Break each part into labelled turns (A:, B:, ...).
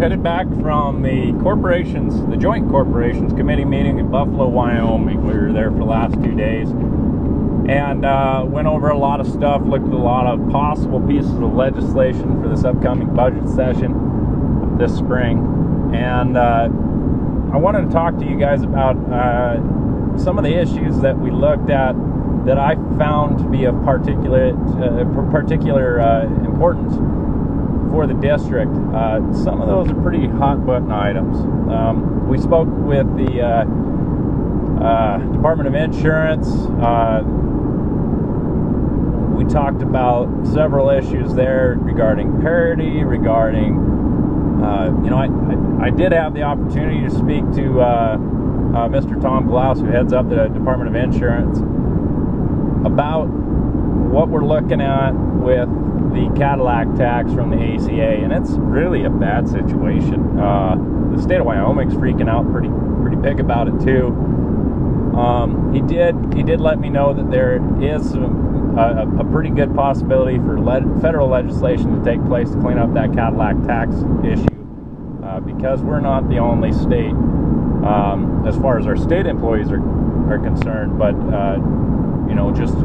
A: headed back from the Joint Corporations Committee meeting in Buffalo, Wyoming. We were there for the last 2 days and went over a lot of stuff, looked at a lot of possible pieces of legislation for this upcoming budget session this spring. And I wanted to talk to you guys about some of the issues that we looked at that I found to be of particular importance for the district. Some of those are pretty hot button items. We spoke with the Department of Insurance. We talked about several issues there regarding parity, regarding I did have the opportunity to speak to Mr. Tom Glaus, who heads up the Department of Insurance, about what we're looking at with the Cadillac tax from the ACA, and it's really a bad situation. The state of Wyoming's freaking out pretty big about it too. He did let me know that there is a pretty good possibility for federal legislation to take place to clean up that Cadillac tax issue, because we're not the only state, as far as our state employees are concerned, but just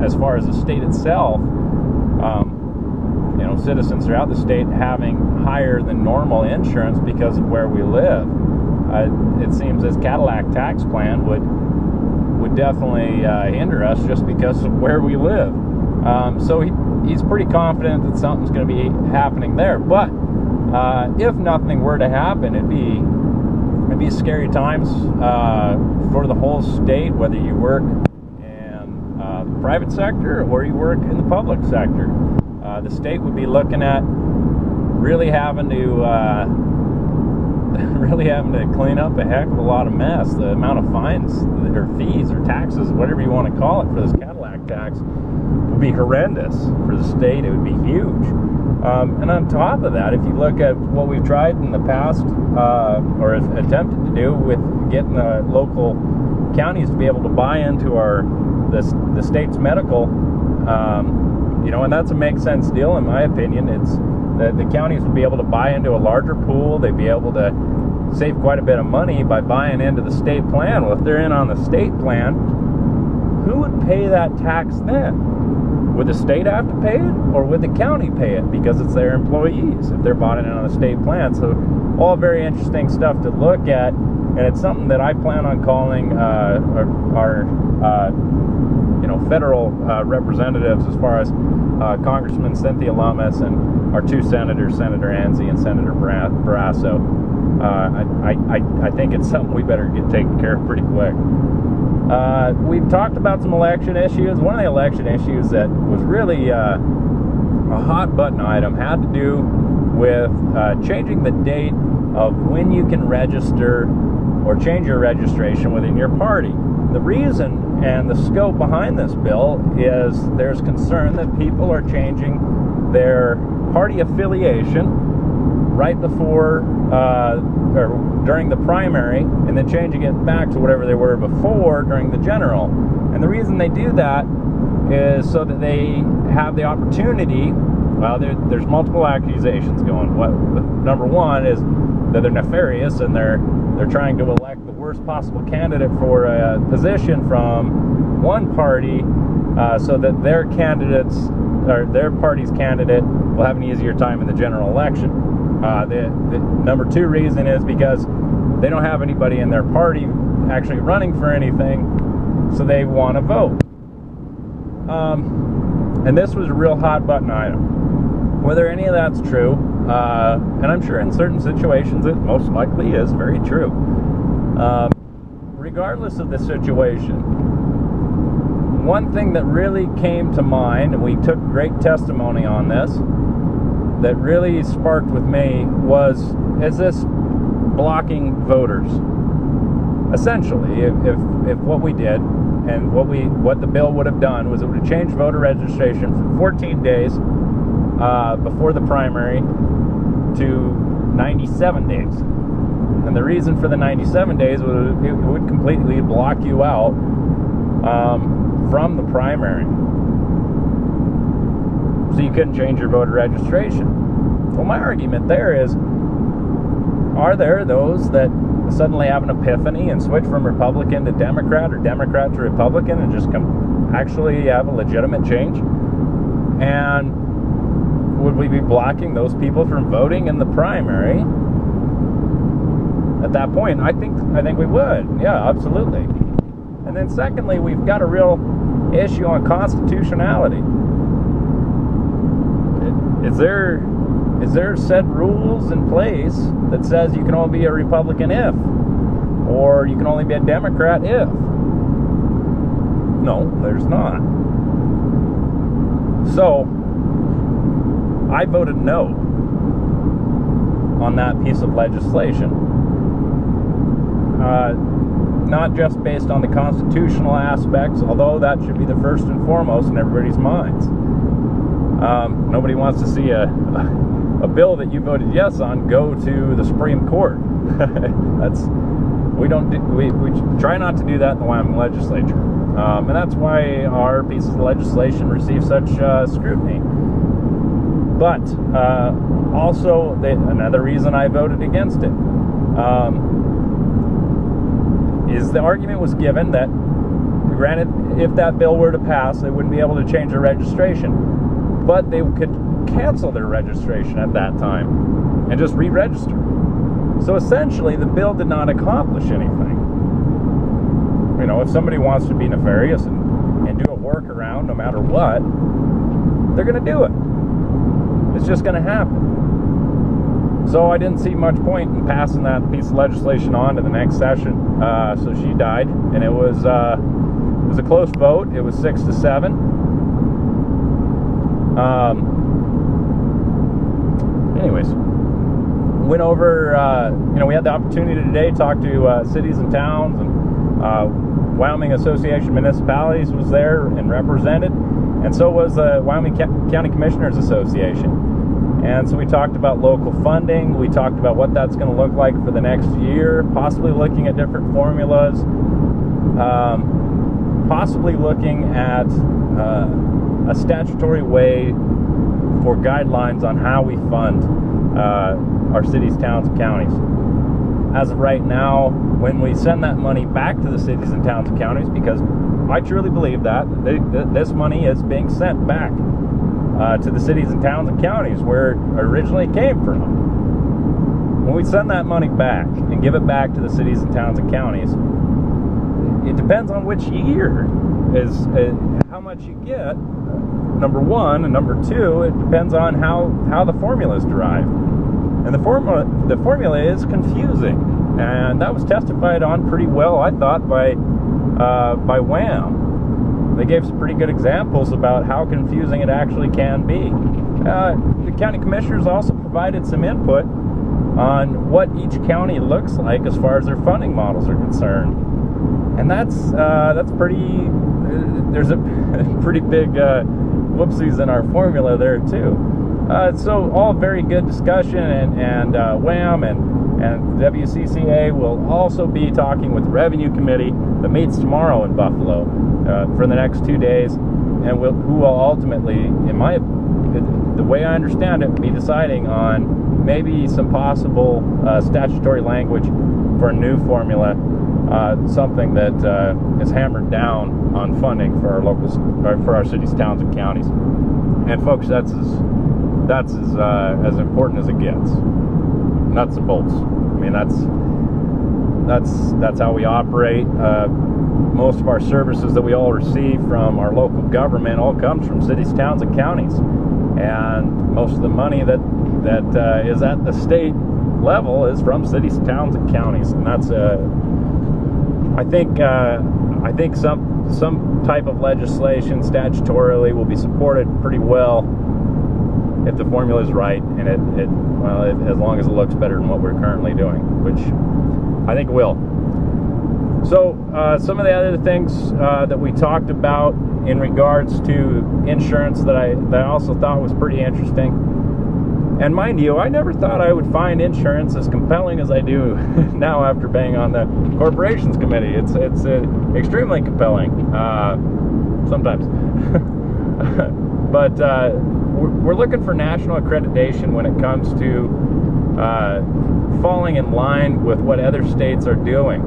A: as far as the state itself, citizens throughout the state having higher than normal insurance because of where we live. It seems this Cadillac tax plan would definitely hinder us just because of where we live. So he's pretty confident that something's going to be happening there. But if nothing were to happen, it'd be scary times for the whole state, whether you work in the private sector or you work in the public sector. The state would be looking at really having to clean up a heck of a lot of mess. The amount of fines or fees or taxes, whatever you want to call it, for this Cadillac tax would be horrendous for the state. It would be huge. And on top of that, if you look at what we've tried in the past, or attempted to do with getting the local counties to be able to buy into the state's medical, and that's a make sense deal in my opinion. It's the counties would be able to buy into a larger pool. They'd be able to save quite a bit of money by buying into the state plan. Well, if they're in on the state plan, who would pay that tax then? Would the state have to pay it, or would the county pay it because it's their employees if they're bought in on the state plan? So all very interesting stuff to look at, and it's something that I plan on calling our federal representatives, as far as Congressman Cynthia Lummis and our two senators, Senator Anzi and Senator Barrasso. I think it's something we better get taken care of pretty quick. We've talked about some election issues. One of the election issues that was really a hot button item had to do with changing the date of when you can register or change your registration within your party. The reason and the scope behind this bill is there's concern that people are changing their party affiliation right before or during the primary, and then changing it back to whatever they were before during the general. And the reason they do that is so that they have the opportunity. Well, there's multiple accusations going. Number one is that they're nefarious and they're trying to elect the worst possible candidate for a position from one party, so that their candidates or their party's candidate will have an easier time in the general election. The number two reason is because they don't have anybody in their party actually running for anything, so they want to vote. And this was a real hot button item. Whether any of that's true, and I'm sure in certain situations it most likely is very true. Regardless of the situation, one thing that really came to mind, and we took great testimony on this, that really sparked with me is this blocking voters? Essentially, if what we did and what the bill would have done was it would have changed voter registration from 14 days before the primary to 97 days. And the reason for the 97 days was it would completely block you out from the primary. So you couldn't change your voter registration. Well, my argument there is, are there those that suddenly have an epiphany and switch from Republican to Democrat or Democrat to Republican and just actually have a legitimate change? And would we be blocking those people from voting in the primary? At that point, I think we would. Yeah, absolutely. And then secondly, we've got a real issue on constitutionality. Is there set rules in place that says you can only be a Republican if, or you can only be a Democrat if? No, there's not. So I voted no on that piece of legislation. Not just based on the constitutional aspects, although that should be the first and foremost in everybody's minds. Nobody wants to see a bill that you voted yes on go to the Supreme Court. We try not to do that in the Wyoming legislature, and that's why our piece of legislation receives such scrutiny. But also, another reason I voted against it is the argument was given that, granted, if that bill were to pass, they wouldn't be able to change their registration, but they could cancel their registration at that time and just re-register. So essentially, the bill did not accomplish anything. You know, if somebody wants to be nefarious and do a workaround no matter what, they're going to do it. It's just going to happen. So I didn't see much point in passing that piece of legislation on to the next session. So she died, and it was a close vote. It was 6-7. Anyways, went over. We had the opportunity today to talk to cities and towns, and Wyoming Association of Municipalities was there and represented, and so was the Wyoming County Commissioners Association. And so we talked about local funding. We talked about what that's going to look like for the next year, possibly looking at different formulas, possibly looking at a statutory way for guidelines on how we fund our cities, towns, and counties. As of right now, when we send that money back to the cities and towns and counties, because I truly believe that this money is being sent back to the cities and towns and counties where it originally came from. When we send that money back and give it back to the cities and towns and counties, it depends on which year is how much you get, number one, and number two, it depends on how the formula is derived. And the formula is confusing, and that was testified on pretty well, I thought, by WHAM. They gave some pretty good examples about how confusing it actually can be. The county commissioners also provided some input on what each county looks like as far as their funding models are concerned, and that's pretty. There's a pretty big whoopsies in our formula there too. So all very good discussion, and WHAM and WCCA will also be talking with the Revenue Committee that meets tomorrow in Buffalo for the next 2 days, and who will ultimately, the way I understand it, be deciding on maybe some possible statutory language for a new formula, something that is hammered down on funding for our for our cities, towns, and counties. And folks, that's as important as it gets. Nuts and bolts. I mean, that's how we operate. Most of our services that we all receive from our local government all comes from cities, towns, and counties, and most of the money that is at the state level is from cities, towns, and counties. And that's I think some type of legislation statutorily will be supported pretty well if the formula is right, and as long as it looks better than what we're currently doing, which I think it will. So some of the other things that we talked about in regards to insurance that I also thought was pretty interesting. And mind you, I never thought I would find insurance as compelling as I do now after being on the Corporations Committee. It's extremely compelling sometimes. But we're looking for national accreditation when it comes to falling in line with what other states are doing.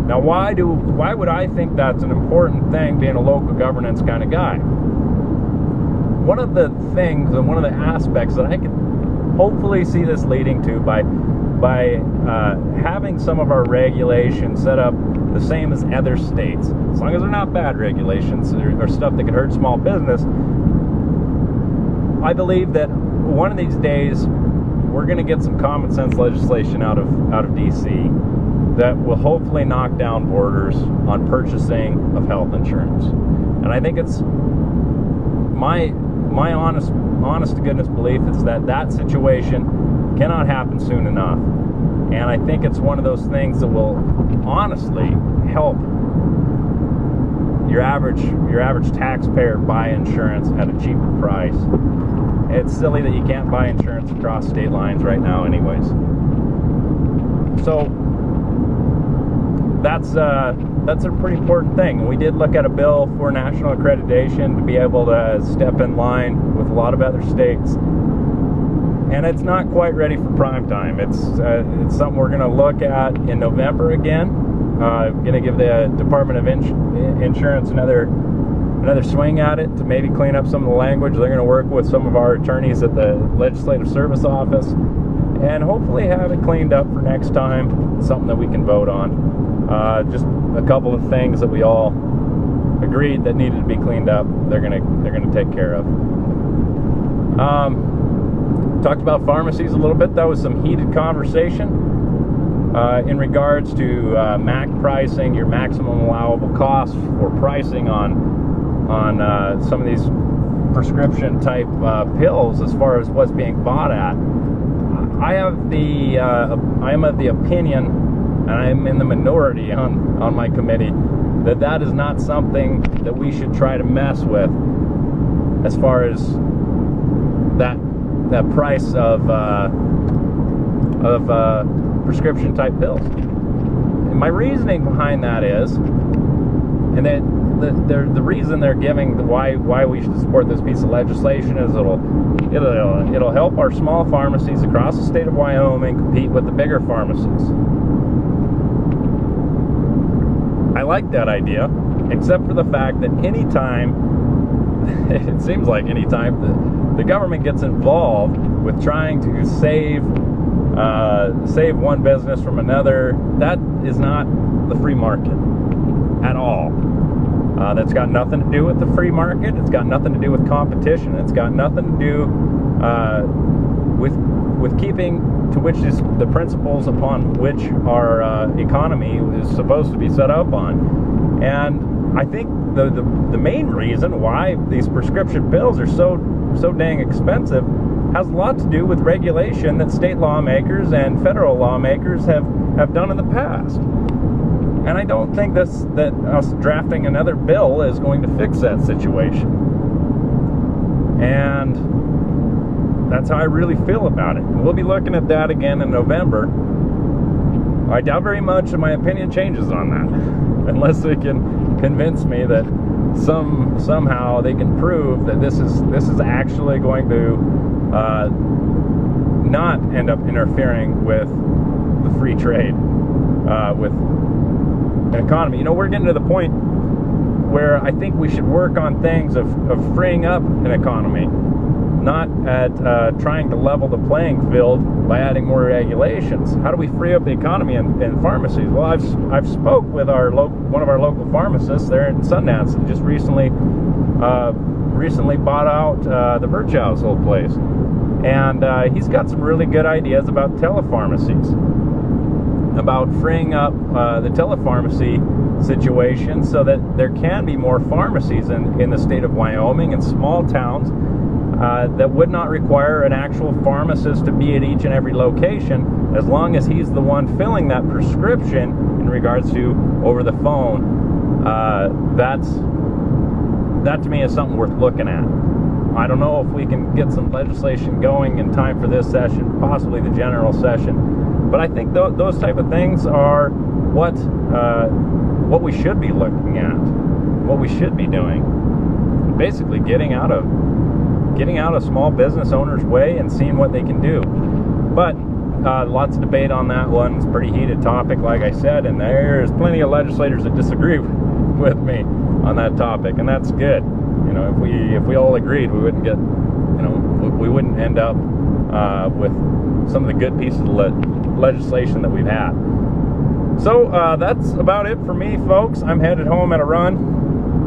A: Now, why would I think that's an important thing, being a local governance kind of guy? One of the things and one of the aspects that I could hopefully see this leading to by having some of our regulations set up the same as other states, as long as they're not bad regulations or stuff that could hurt small business, I believe that one of these days we're going to get some common sense legislation out of DC that will hopefully knock down borders on purchasing of health insurance. And I think it's my honest to goodness belief is that situation cannot happen soon enough. And I think it's one of those things that will honestly help your average taxpayer buy insurance at a cheaper price. It's silly that you can't buy insurance across state lines right now anyways. So that's a pretty important thing. And we did look at a bill for national accreditation to be able to step in line with a lot of other states. And it's not quite ready for prime time. It's something we're going to look at in November again. Going to give the Department of Insurance another swing at it to maybe clean up some of the language. They're going to work with some of our attorneys at the Legislative Service Office and hopefully have it cleaned up for next time, something that we can vote on. Just a couple of things that we all agreed that needed to be cleaned up. They're going to take care of. Talked about pharmacies a little bit. That was some heated conversation in regards to MAC pricing, your maximum allowable cost for pricing on some of these prescription type pills as far as what's being bought at. I am of the opinion, and I'm in the minority on my committee, that is not something that we should try to mess with as far as that price of prescription type pills. And my reasoning behind that is, and that the reason they're giving why we should support this piece of legislation is it'll help our small pharmacies across the state of Wyoming compete with the bigger pharmacies. I like that idea, except for the fact that anytime it seems like anytime the government gets involved with trying to save one business from another, that is not the free market at all. That's got nothing to do with the free market. It's got nothing to do with competition. It's got nothing to do with keeping to which is the principles upon which our economy is supposed to be set up on. And I think the main reason why these prescription pills are so dang expensive has a lot to do with regulation that state lawmakers and federal lawmakers have done in the past. And I don't think that us drafting another bill is going to fix that situation. And that's how I really feel about it. We'll be looking at that again in November. I doubt very much that my opinion changes on that, unless they can convince me that somehow they can prove that this is actually going to not end up interfering with the free trade, with an economy. You know, we're getting to the point where I think we should work on things of freeing up an economy, not at trying to level the playing field by adding more regulations. How do we free up the economy in pharmacies? Well, I've spoke with one of our local pharmacists there in Sundance that just recently bought out the Birch House old place, and he's got some really good ideas about telepharmacies, about freeing up the telepharmacy situation so that there can be more pharmacies in the state of Wyoming, in small towns, that would not require an actual pharmacist to be at each and every location, as long as he's the one filling that prescription in regards to over the phone. That to me is something worth looking at. I don't know if we can get some legislation going in time for this session, possibly the general session, but I think those type of things are what we should be looking at, what we should be doing. Basically getting out of small business owners' way and seeing what they can do. But lots of debate on that one. It's a pretty heated topic, like I said, and there's plenty of legislators that disagree with me on that topic, and that's good. You know, if we all agreed, we wouldn't get, you know, we wouldn't end up with some of the good pieces of legislation that we've had. So that's about it for me, folks. I'm headed home at a run.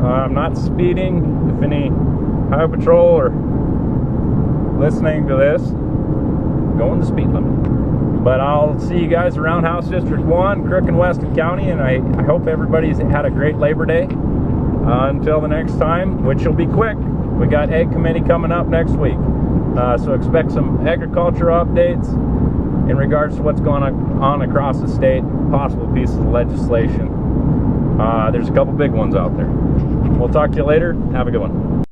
A: I'm not speeding. If any highway patrol are listening to this, going the speed limit. But I'll see you guys around House District 1, Crook and Weston County, and I hope everybody's had a great Labor Day. Until the next time, which will be quick. We got Ag Committee coming up next week. So expect some agriculture updates in regards to what's going on across the state, possible pieces of legislation. There's a couple big ones out there. We'll talk to you later. Have a good one.